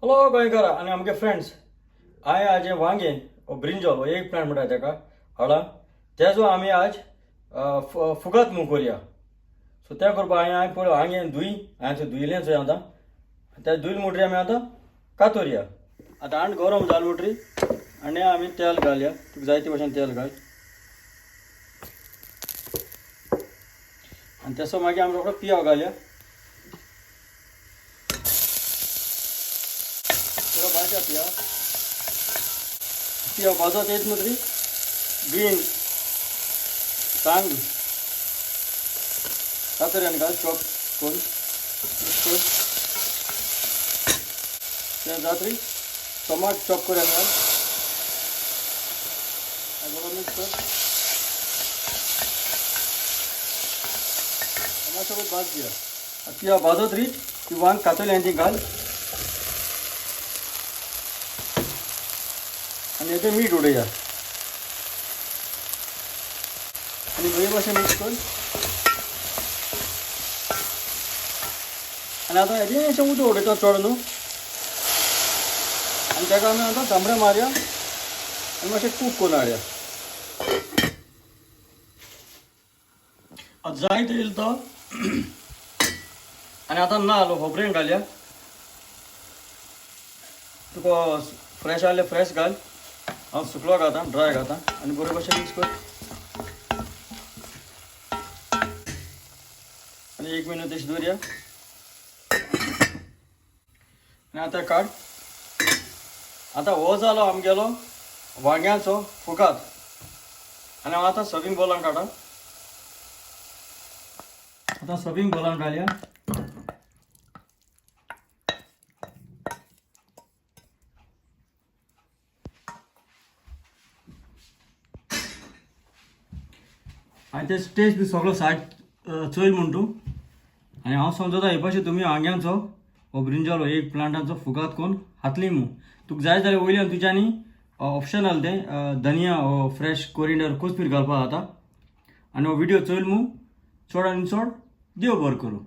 Hello गोंयकार आणि आमगे फ्रेंड्स हांवें आज वांगे ब्रिंजॉल एक प्लांट म्हणटा तेका हळा तेजो आमी आज फुगत मूग करया. सो तें करपा हांवें पळय वांगे हांवें धुयलें चोय आतां ते धुयले म्हणटरी आमी आतां कातोरया. आतां आंट गरम जाल म्हणटरी आनी आमी तेल घालया. तुका जाय ते भशेन तेल घाल आनी तेसो मागीर आमी रोखडो पियाव घालया. भाज्या पिया भाजत येत म्हणटरी ग्रीन सांग कातऱ्यान घाल चॉप करून ते जातरी टमाट चॉप करून घाल बरोबर मिक्स कर. टमाटोसोबत भाज दिया. पिया भाजत री ती वांग कातरली ती घाल आणि याचे मीठ उडया आणि बरे भाशेन मिक्स कर. आणि आता हेजें अशें उदक उडयता चड न्हू आनी ताका आमी आतां धांबळे मारया आनी मातशें कूक करून हाडया. आतां जाय ते येयलो तो आनी आतां नाल्ल खोबरें घालया. तुका फ्रेश आहले फ्रेश घाल. हांव सुकलो घालता ड्राय घालता आनी बरे भशेन मिक्स कर आनी 1 मिनट तशी दवरया आनी आतां काड. आतां हो जालो आमगेलो वांग्याचो फुगात आनी हांव आतां सर्विंग बॉलान काडा. आतां सर्विंग बॉलान घालया. आनी ते टेस्ट बी सगळो सायड चोयल म्हण तूं आनी हांव समजता हे भाशेन तुमी वांग्यांचो हो ब्रिंजॉल एक प्लांटांचो फुगात करून हातली म्हूण. तुका जाय जाल्यार वयल्यान तुज्यांनी ऑप्शनल तें धनिया फ्रेश कोरिंडर कोथमीर घालपा जाता. आनी हो व्हिडिओ चोयल म्हूण चड आनी चड देव बरें करूं.